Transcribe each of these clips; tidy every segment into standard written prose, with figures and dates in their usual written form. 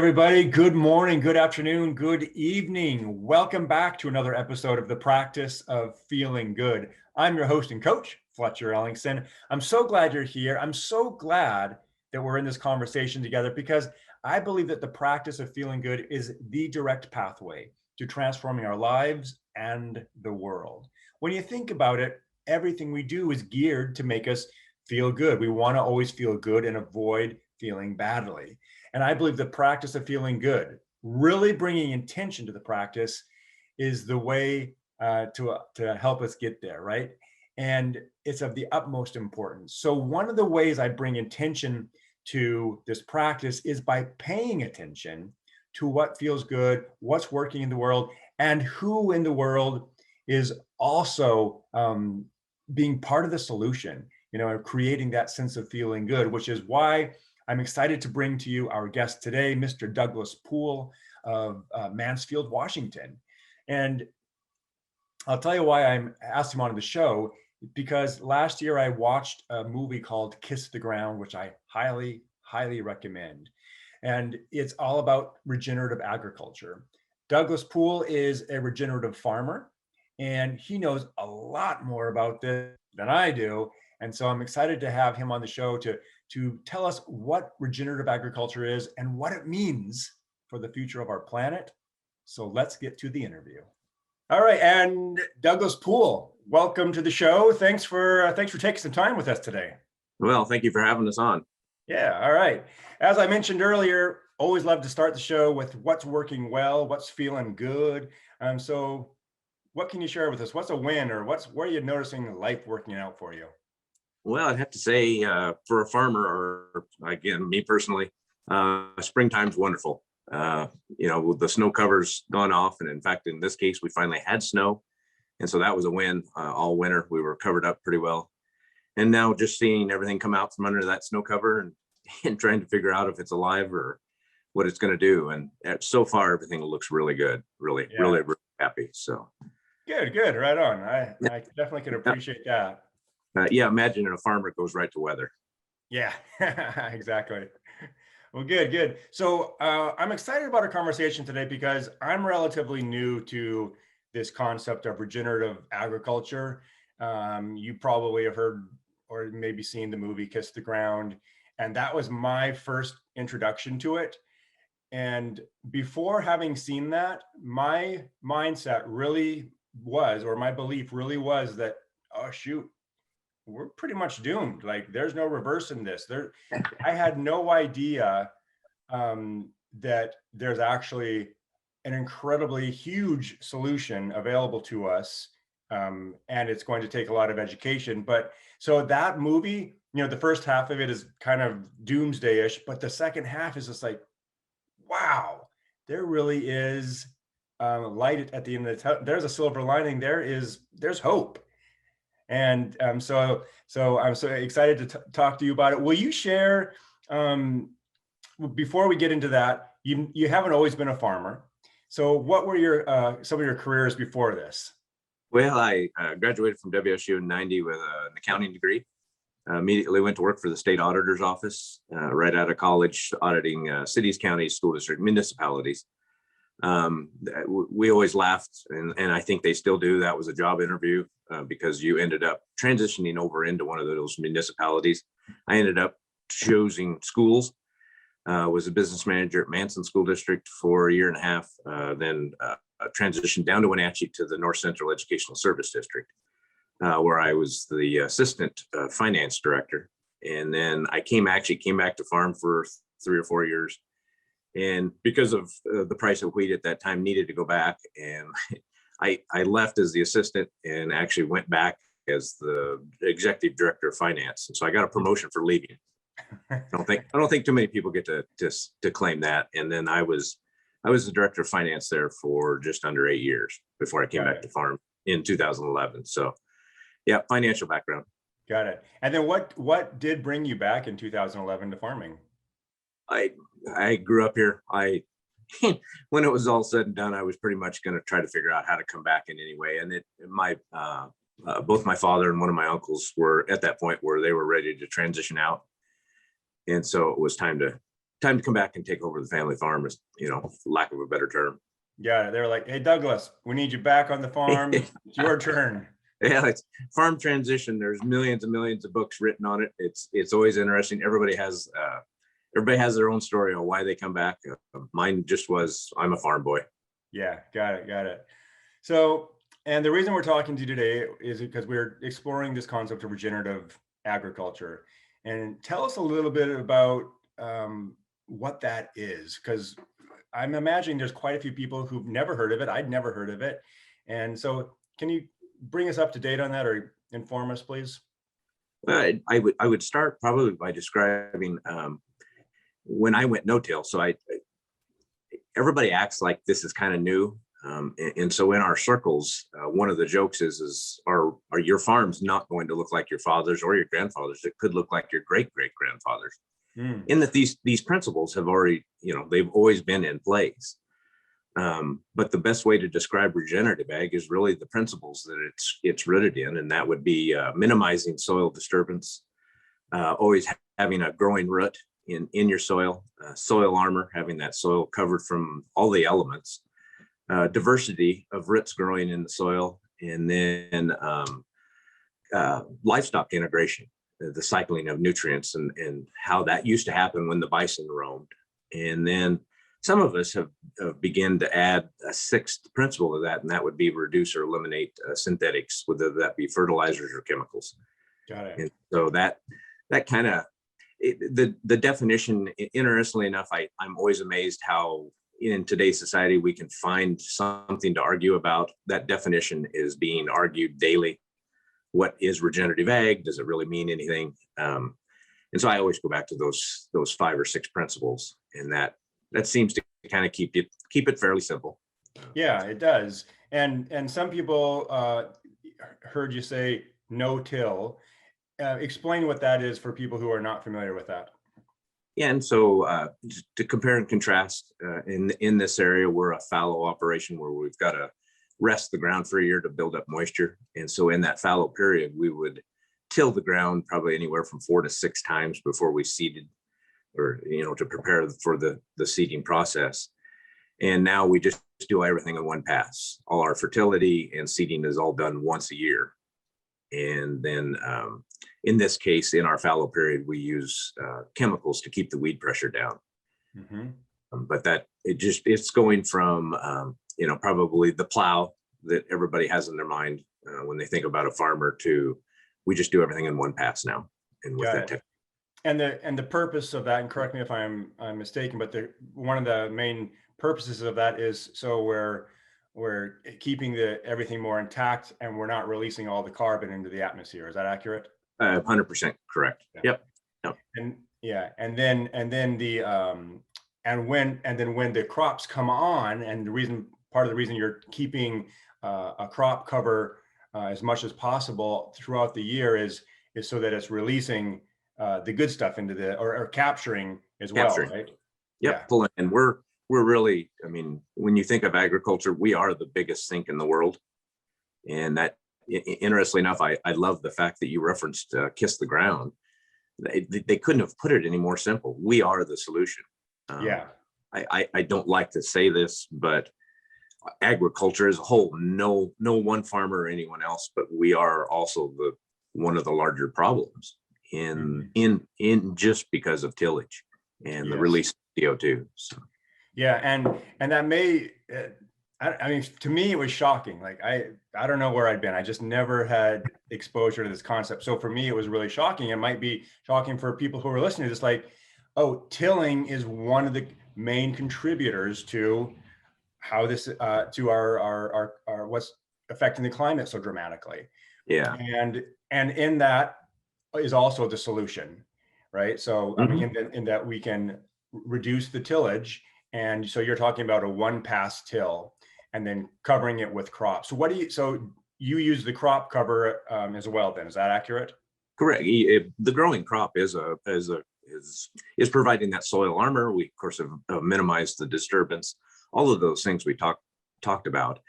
everybody. Good morning, good afternoon, good evening. Welcome back to another episode of the Practice of Feeling Good. I'm your host and coach, Fletcher Ellingson. I'm so glad you're here. I'm so glad that we're in this conversation together because I believe that the practice of feeling good is the direct pathway to transforming our lives and the world. When you think about it, everything we do is geared to make us feel good. We want to always feel good and avoid feeling badly. And I believe the practice of feeling good, really bringing intention to the practice, is the way to help us get there, right? And it's of the utmost importance. So one of the ways I bring intention to this practice is by paying attention to what feels good, what's working in the world, and who in the world is also being part of the solution, creating that sense of feeling good, which is why I'm excited to bring to you our guest today, Mr. Douglas Poole of Mansfield, Washington. And I'll tell you why I asked him on the show, because last year I watched a movie called Kiss the Ground, which I highly, highly recommend. And it's all about regenerative agriculture. Douglas Poole is a regenerative farmer, and he knows a lot more about this than I do. And so I'm excited to have him on the show to tell us what regenerative agriculture is and what it means for the future of our planet. So let's get to the interview. All right, and Douglas Poole, welcome to the show. Thanks for taking some time with us today. Well, thank you for having us on. Yeah, all right. As I mentioned earlier, always love to start the show with what's working well, what's feeling good. So what can you share with us? What's a win, or where are you noticing life working out for you? Well, I'd have to say for a farmer, or again, me personally, springtime's wonderful. With the snow covers gone off. And in fact, in this case, we finally had snow. And so that was a win all winter. We were covered up pretty well. And now just seeing everything come out from under that snow cover and trying to figure out if it's alive or what it's going to do. And so far, everything looks really good. Really happy. So good. Right on. I definitely can appreciate that. Imagine a farmer goes right to weather. Yeah, exactly. Well, good. So I'm excited about our conversation today because I'm relatively new to this concept of regenerative agriculture. You probably have heard or maybe seen the movie Kiss the Ground, and that was my first introduction to it. And before having seen that, my mindset really was, or my belief really was that, oh, shoot, we're pretty much doomed. Like, there's no reverse in this. I had no idea that there's actually an incredibly huge solution available to us, and it's going to take a lot of education. But so that movie, the first half of it is kind of doomsday-ish, but the second half is just like, wow, there really is light at the end of the tunnel. There's a silver lining. There's hope. And so I'm so excited to talk to you about it. Will you share, before we get into that, you haven't always been a farmer. So what were some of your careers before this? Well, I graduated from WSU in '90 with an accounting degree. Immediately went to work for the state auditor's office right out of college, auditing cities, counties, school district, municipalities. We always laughed, and I think they still do. That was a job interview because you ended up transitioning over into one of those municipalities. I ended up choosing schools, was a business manager at Manson School District for a year and a half, then transitioned down to Wenatchee to the North Central Educational Service District, where I was the assistant finance director. And then I came back to farm for 3 or 4 years. And because of the price of wheat at that time, needed to go back. And I left as the assistant and actually went back as the executive director of finance. And so I got a promotion for leaving. I don't think too many people get to claim that. And then I was the director of finance there for just under 8 years before I came back to farm in 2011. So yeah, financial background. Got it. And then what did bring you back in 2011 to farming? I grew up here. When it was all said and done, I was pretty much going to try to figure out how to come back in any way. And both my father and one of my uncles were at that point where they were ready to transition out. And so it was time to time to come back and take over the family farm is, for lack of a better term. Yeah, they're like, hey, Douglas, we need you back on the farm. It's your turn. Yeah, it's farm transition. There's millions and millions of books written on it. It's always interesting. Everybody has their own story on why they come back. Mine just was, I'm a farm boy. Yeah, got it. So, and the reason we're talking to you today is because we're exploring this concept of regenerative agriculture. And tell us a little bit about what that is, because I'm imagining there's quite a few people who've never heard of it. I'd never heard of it. And so can you bring us up to date on that or inform us, please? I would start probably by describing when I went no-till. So everybody acts like this is kind of new. And so in our circles, one of the jokes is are your farms not going to look like your father's or your grandfather's? It could look like your great-great-grandfather's. In that these principles have already, they've always been in place. But the best way to describe regenerative ag is really the principles that it's rooted in, and that would be minimizing soil disturbance, always having a growing root in your soil, soil armor, having that soil covered from all the elements, diversity of roots growing in the soil, and then livestock integration, the cycling of nutrients and how that used to happen when the bison roamed. And then some of us have begun to add a sixth principle to that, and that would be reduce or eliminate synthetics, whether that be fertilizers or chemicals. Got it. And so that kind of, the definition, interestingly enough, I'm always amazed how in today's society we can find something to argue about. That definition is being argued daily. What is regenerative ag? Does it really mean anything? And so I always go back to those 5 or 6 principles, and that seems to kind of keep it fairly simple. Yeah, it does. And some people heard you say no-till. Explain what that is for people who are not familiar with that. Yeah, and so just to compare and contrast, in this area, we're a fallow operation where we've got to rest the ground for a year to build up moisture. And so in that fallow period, we would till the ground probably anywhere from 4 to 6 times before we seeded, or to prepare for the seeding process. And now we just do everything in one pass. All our fertility and seeding is all done once a year. And then in this case, in our fallow period, we use chemicals to keep the weed pressure down. But that it's going from probably the plow that everybody has in their mind when they think about a farmer to we just do everything in one pass now. And with that and the purpose of that, and correct me if I'm mistaken, but one of the main purposes of that is so we're keeping everything more intact and we're not releasing all the carbon into the atmosphere. Is that accurate? 100% correct. Yeah. Yep. And then when the crops come on, and part of the reason you're keeping a crop cover as much as possible throughout the year is so that it's releasing the good stuff into or capturing as well, right? Yep. Yeah. And we're really, when you think of agriculture, we are the biggest sink in the world. And that, interestingly enough, I love the fact that you referenced kiss the ground. They couldn't have put it any more simple. We are the solution. I don't like to say this, but agriculture as a whole, no one farmer or anyone else, but we are also one of the larger problems in just because of tillage and the release of CO2. So. Yeah, and that may, to me, it was shocking. Like I don't know where I'd been. I just never had exposure to this concept. So for me, it was really shocking. It might be shocking for people who are listening to this, like, oh, tilling is one of the main contributors to how this to our what's affecting the climate so dramatically. Yeah. And in that is also the solution, right? So in that we can reduce the tillage. And so you're talking about a one pass till and then covering it with crops. So you use the crop cover as well then, is that accurate? Correct. The growing crop is providing that soil armor. We of course have minimized the disturbance, all of those things we talked about.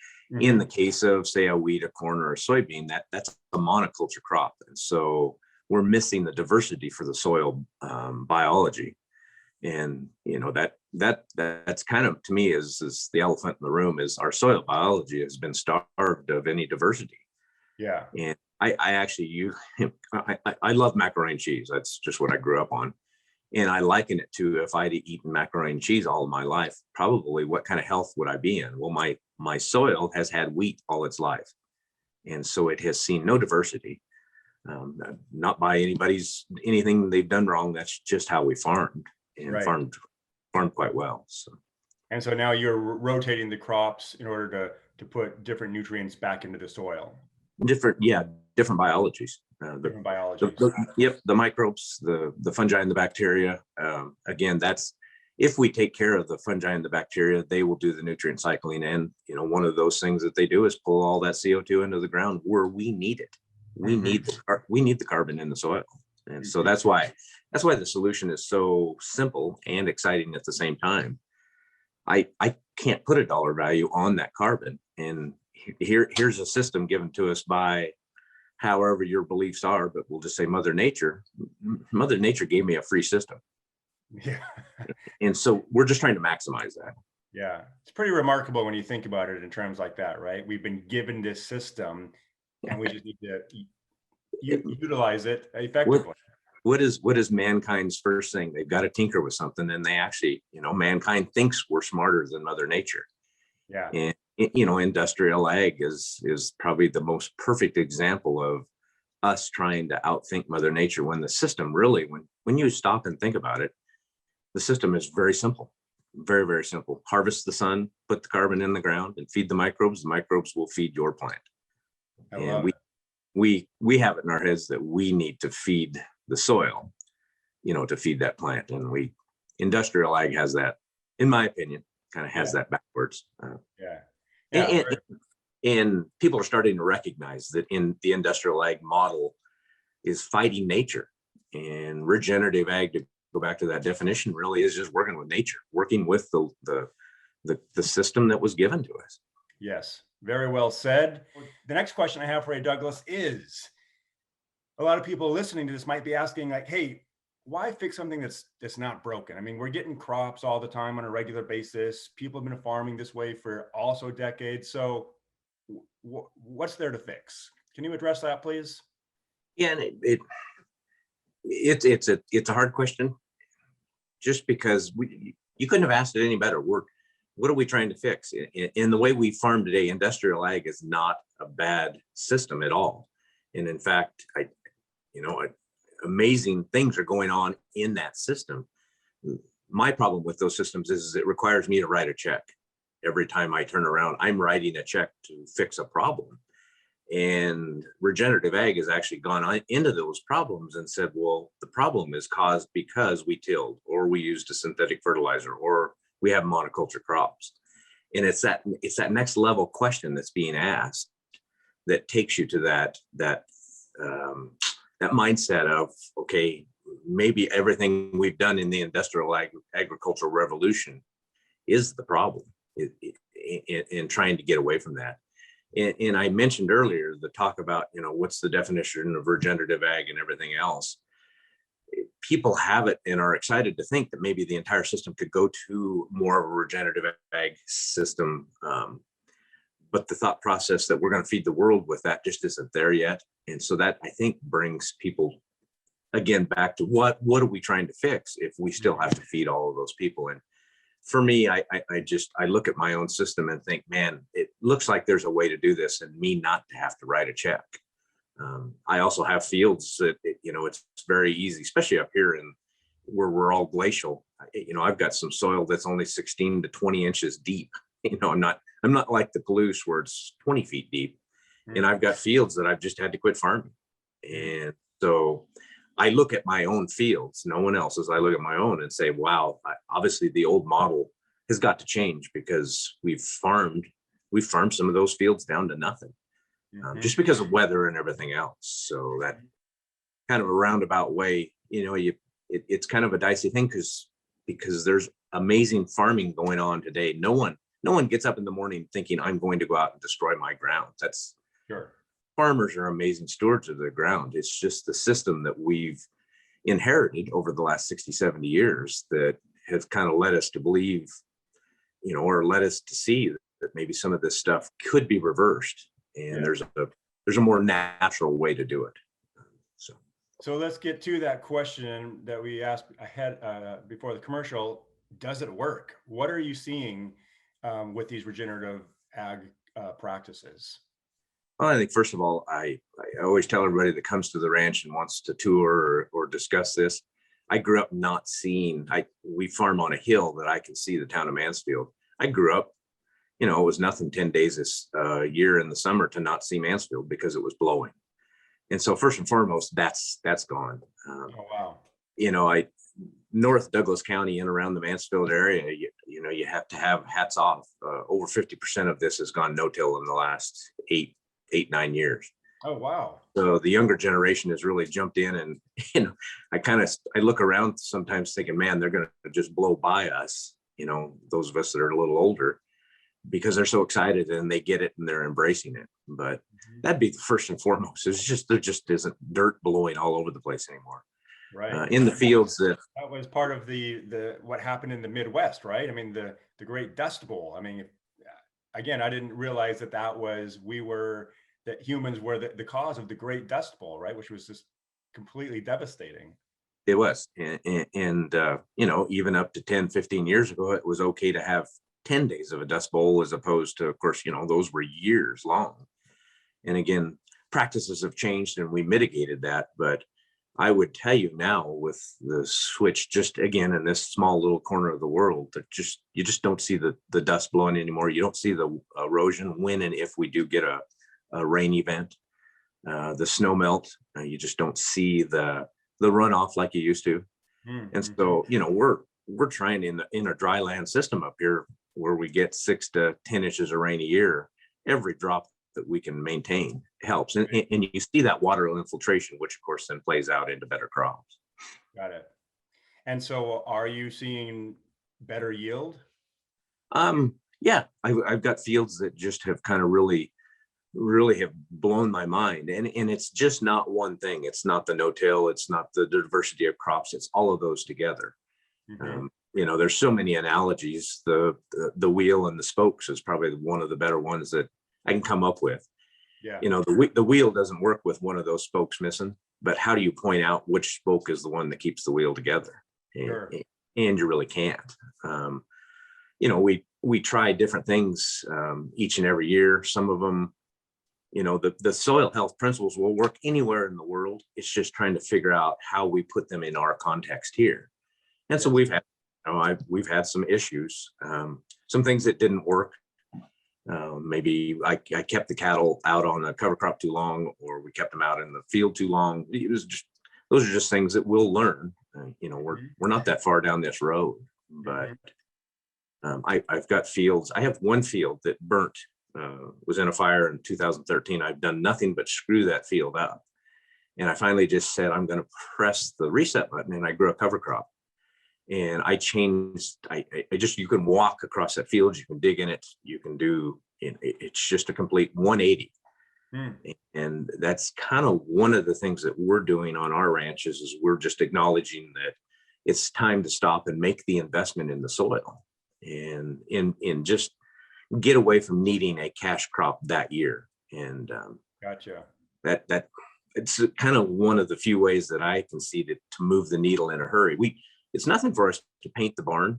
In the case of, say, a wheat, a corn, or a soybean, that's a monoculture crop. And so we're missing the diversity for the soil biology. And that's kind of, to me, is the elephant in the room. Is our soil biology has been starved of any diversity. Yeah. And I actually I love macaroni and cheese. That's just what I grew up on. And I liken it to, if I'd eaten macaroni and cheese all of my life, probably what kind of health would I be in? Well, my soil has had wheat all its life. And so it has seen no diversity, not by anything they've done wrong. That's just how we farmed, and Right. farmed quite well. So. And so now you're rotating the crops in order to put different nutrients back into the soil. Different biologies. Different biologies. The microbes, the fungi and the bacteria. Again, that's, if we take care of the fungi and the bacteria, they will do the nutrient cycling. And one of those things that they do is pull all that CO2 into the ground where we need it. We need the carbon in the soil. And so that's why the solution is so simple and exciting at the same time. I can't put a dollar value on that carbon. And here's a system given to us by however your beliefs are, but we'll just say Mother Nature gave me a free system. Yeah. And so we're just trying to maximize that. Yeah. It's pretty remarkable when you think about it in terms like that, right? We've been given this system and we just need to utilize it effectively. What is mankind's first thing? They've got to tinker with something, and they actually, mankind thinks we're smarter than Mother Nature. Yeah. And industrial ag is probably the most perfect example of us trying to outthink Mother Nature, when the system really, when you stop and think about it, the system is very simple, very, very simple. Harvest the sun, put the carbon in the ground, and feed the microbes. The microbes will feed your plant. And we have it in our heads that we need to feed the soil, to feed that plant. And industrial ag has that, in my opinion, kind of has that backwards. And people are starting to recognize that in the industrial ag model is fighting nature. And regenerative ag, to go back to that definition, really is just working with nature, working with the system that was given to us. Yes, very well said. The next question I have for you, Douglas, is a lot of people listening to this might be asking, like, hey, why fix something that's not broken? I mean, we're getting crops all the time on a regular basis. People have been farming this way for also decades. So what's there to fix? Can you address that, please? Yeah, and it's a hard question, just because you couldn't have asked it any better. What are we trying to fix? In the way we farm today, industrial ag is not a bad system at all. And in fact, amazing things are going on in that system. My problem with those systems is it requires me to write a check. Every time I turn around, I'm writing a check to fix a problem. And regenerative ag has actually gone into those problems and said, well, the problem is caused because we tilled, or we used a synthetic fertilizer, or we have monoculture crops. And it's that next level question that's being asked that takes you to that mindset of, okay, maybe everything we've done in the industrial agricultural revolution is the problem in trying to get away from that. And I mentioned earlier the talk about, what's the definition of regenerative ag and everything else. People have it and are excited to think that maybe the entire system could go to more of a regenerative ag system. But the thought process that we're going to feed the world with that just isn't there yet. And so that, I think, brings people again back to what are we trying to fix if we still have to feed all of those people? And for me, I look at my own system and think, man, it looks like there's a way to do this and me not to have to write a check. I also have fields that, it's very easy, especially up here where we're all glacial. I've got some soil that's only 16 to 20 inches deep. I'm not like the Palouse where it's 20 feet deep. And I've got fields that I've just had to quit farming. And so I look at my own fields, no one else's. I look at my own and say, wow, obviously the old model has got to change, because we've farmed some of those fields down to nothing, just because of weather and everything else. So that kind of a roundabout way, it's kind of a dicey thing because there's amazing farming going on today. No one gets up in the morning thinking I'm going to go out and destroy my ground. That's sure. Farmers are amazing stewards of their ground. It's just the system that we've inherited over the last 60, 70 years that has kind of led us to believe, or led us to see that maybe some of this stuff could be reversed, and there's a more natural way to do it. So let's get to that question that we asked ahead before the commercial. Does it work? What are you seeing with these regenerative ag practices? Well, I think first of all, I always tell everybody that comes to the ranch and wants to tour or discuss this. I grew up not seeing. We farm on a hill that I can see the town of Mansfield. I grew up, it was nothing 10 days this year in the summer to not see Mansfield because it was blowing. And so first and foremost, that's gone. Oh, wow. North Douglas County and around the Mansfield area, you have to have hats off. Over 50% of this has gone no-till in the last 9 years. Oh, wow. So the younger generation has really jumped in, and I look around sometimes thinking, man, they're going to just blow by us, those of us that are a little older, because they're so excited and they get it and they're embracing it. But that'd be the first and foremost. There just isn't dirt blowing all over the place anymore. Right. In the fields that was part of the what happened in the Midwest, right? I mean, the Great Dust Bowl. I mean, again, I didn't realize that humans were the cause of the Great Dust Bowl, right? Which was just completely devastating. It was. And even up to 10, 15 years ago, it was okay to have 10 days of a dust bowl, as opposed to, of course, those were years long. And again, practices have changed and we mitigated that. But I would tell you now, with the switch, just again, in this small little corner of the world, that you just don't see the dust blowing anymore. You don't see the erosion when and if we do get a rain event, the snow melt. You just don't see the runoff like you used to. Mm-hmm. And so, we're trying in a dry land system up here, where we get 6 to 10 inches of rain a year. Every drop that we can maintain helps. And you see that water infiltration, which of course then plays out into better crops. Got it. And so are you seeing better yield? Yeah, I've got fields that just have kind of really have blown my mind. And it's just not one thing. It's not the no-till. It's not the diversity of crops. It's all of those together. Mm-hmm. There's so many analogies. The wheel and the spokes is probably one of the better ones that I can come up with. Yeah. The wheel doesn't work with one of those spokes missing, but how do you point out which spoke is the one that keeps the wheel together? Sure. And you really can't. We try different things each and every year. Some of them, the soil health principles will work anywhere in the world. It's just trying to figure out how we put them in our context here. And so we've had some issues, some things that didn't work. Maybe I kept the cattle out on a cover crop too long, or we kept them out in the field too long. Those are just things that we'll learn. We're not that far down this road, but I've got fields. I have one field that burnt, was in a fire in 2013. I've done nothing but screw that field up. And I finally just said, I'm going to press the reset button, and I grew a cover crop. And I changed, you can walk across that field, you can dig in it, you can do, it's just a complete 180. And that's kind of one of the things that we're doing on our ranches, is we're just acknowledging that it's time to stop and make the investment in the soil, and in just get away from needing a cash crop that year. And gotcha. That it's kind of one of the few ways that I can see to move the needle in a hurry. It's nothing for us to paint the barn.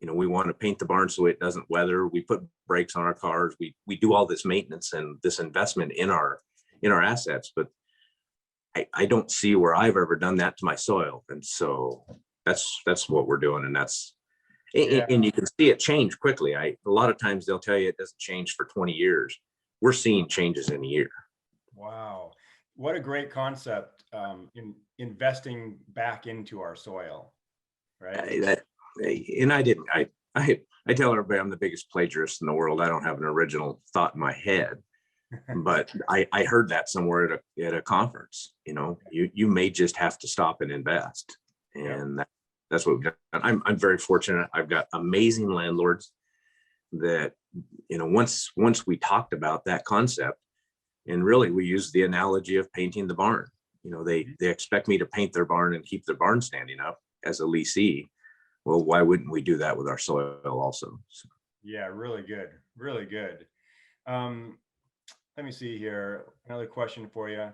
We want to paint the barn so it doesn't weather. We put brakes on our cars. We do all this maintenance and this investment in our assets, but I don't see where I've ever done that to my soil. And so that's what we're doing. And and you can see it change quickly. A lot of times they'll tell you it doesn't change for 20 years. We're seeing changes in a year. Wow. What a great concept, in investing back into our soil. Right. I tell everybody I'm the biggest plagiarist in the world. I don't have an original thought in my head, but I heard that somewhere at a conference. You may just have to stop and invest, and that's what we've done. I'm very fortunate. I've got amazing landlords that once we talked about that concept, and really we used the analogy of painting the barn. They expect me to paint their barn and keep their barn standing up as a leasee. Well, why wouldn't we do that with our soil also? So, Yeah, really good. Really good. Um, Let me see here. Another question for you.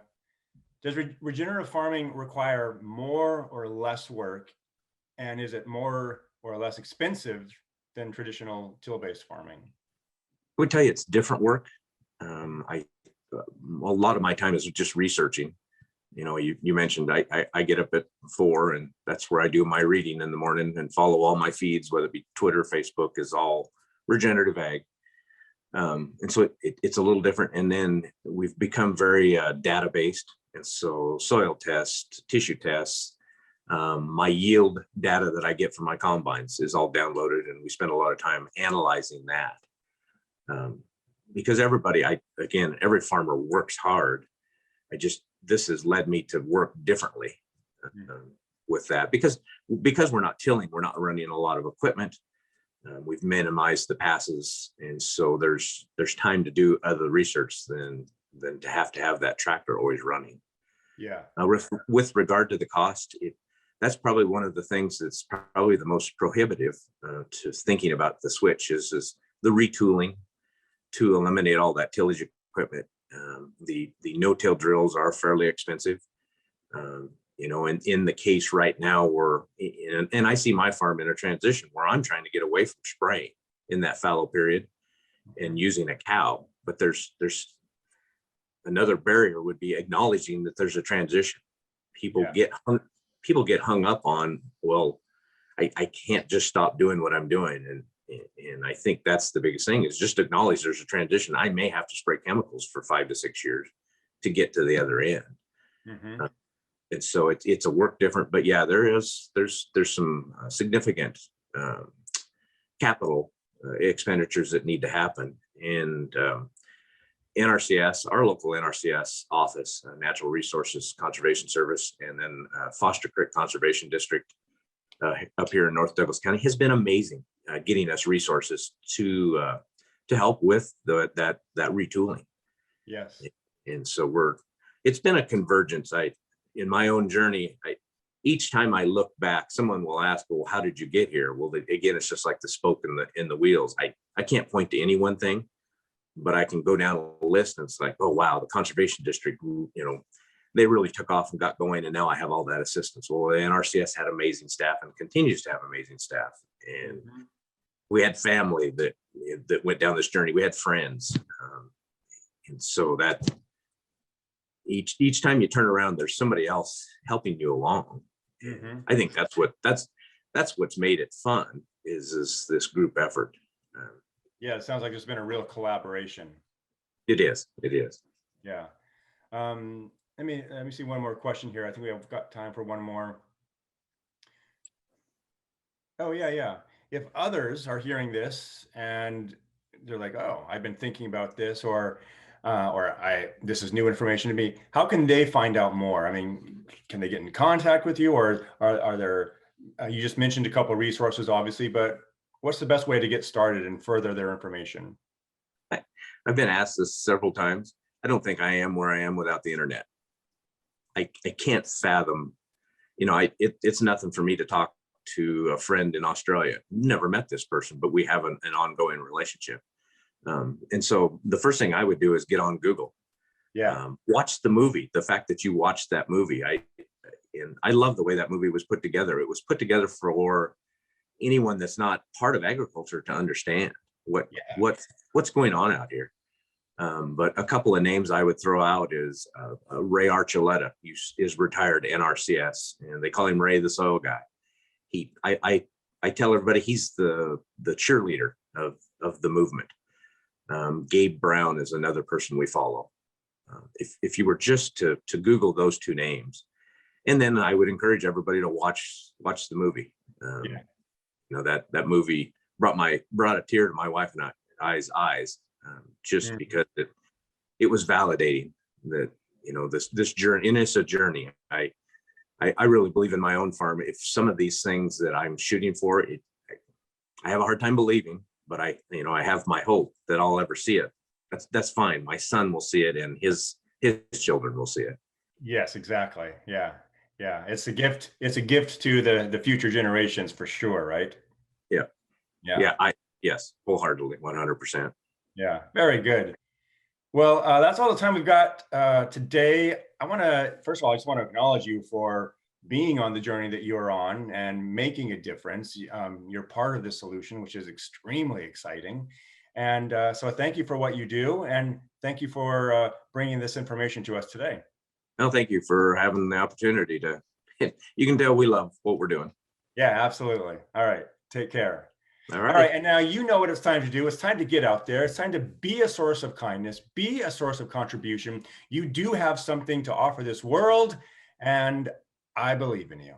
Does regenerative farming require more or less work? And is it more or less expensive than traditional till-based farming? I would tell you it's different work. A lot of my time is just researching. You mentioned I get up at 4, and that's where I do my reading in the morning and follow all my feeds, whether it be Twitter, Facebook, is all regenerative ag. And so it's a little different. And then we've become very data based. And so soil tests, tissue tests, my yield data that I get from my combines is all downloaded, and we spend a lot of time analyzing that. Because every farmer works hard. This has led me to work differently with that, because we're not tilling, we're not running a lot of equipment. We've minimized the passes, and so there's time to do other research than to have that tractor always running. Yeah. With regard to the cost, that's probably one of the things that's probably the most prohibitive to thinking about the switch is the retooling to eliminate all that tillage equipment. The no-till drills are fairly expensive. And in the case right now, and I see my farm in a transition where I'm trying to get away from spraying in that fallow period and using a cow. But there's another barrier would be acknowledging that there's a transition. People get hung up on, well, I can't just stop doing what I'm doing. And I think that's the biggest thing, is just acknowledge there's a transition. I may have to spray chemicals for 5 to 6 years to get to the other end. Mm-hmm. And so it's a work different, but yeah, there's some significant capital expenditures that need to happen. And NRCS, our local NRCS office, Natural Resources Conservation Service, and then Foster Creek Conservation District up here in North Douglas County has been amazing, getting us resources to help with that retooling. Yes. And so it's been a convergence. In my own journey, each time I look back, someone will ask, well, how did you get here? Well, again, it's just like the spoke in the wheels. I can't point to any one thing, but I can go down a list, and it's like, oh, wow, the conservation district, they really took off and got going, and now I have all that assistance. Well, the NRCS had amazing staff and continues to have amazing staff. And we had family that went down this journey. We had friends. And so that each time you turn around, there's somebody else helping you along. Mm-hmm. I think that's what's made it fun is this group effort. Yeah, it sounds like there's been a real collaboration. It is. Yeah. Let me see one more question here. I think we have got time for one more. Oh, yeah. If others are hearing this and they're like, oh, I've been thinking about this, or this is new information to me, how can they find out more? I mean, can they get in contact with you, or are there, you just mentioned a couple of resources, obviously, but what's the best way to get started and further their information? I've been asked this several times. I don't think I am where I am without the internet. I can't fathom, it's nothing for me to talk to a friend in Australia. Never met this person, but we have an ongoing relationship. And so the first thing I would do is get on Google. Yeah. Watch the movie. The fact that you watched that movie, I love the way that movie was put together. It was put together for anyone that's not part of agriculture to understand what's going on out here. But a couple of names I would throw out is Ray Archuleta, who is retired NRCS, and they call him Ray the Soil Guy. I tell everybody he's the cheerleader of the movement. Gabe Brown is another person we follow. If you were just to Google those two names, and then I would encourage everybody to watch the movie. That movie brought a tear to my wife and I's eyes, because it was validating that this journey, and it's a journey. I really believe in my own farm. If some of these things that I'm shooting for, I have a hard time believing, but I have my hope that I'll ever see it. That's fine. My son will see it, and his children will see it. Yes, exactly. Yeah. Yeah, it's a gift. It's a gift to the future generations for sure, right? Yeah. Yeah. Yeah. Yes, wholeheartedly, 100%. Yeah. Very good. Well, that's all the time we've got today. First of all, I just want to acknowledge you for being on the journey that you're on and making a difference. You're part of the solution, which is extremely exciting. And so thank you for what you do. And thank you for bringing this information to us today. No, thank you for having the opportunity to, you can tell we love what we're doing. Yeah, absolutely. All right. Take care. All All right. right. And now you know what it's time to do. It's time to get out there. It's time to be a source of kindness, be a source of contribution. You do have something to offer this world, and I believe in you.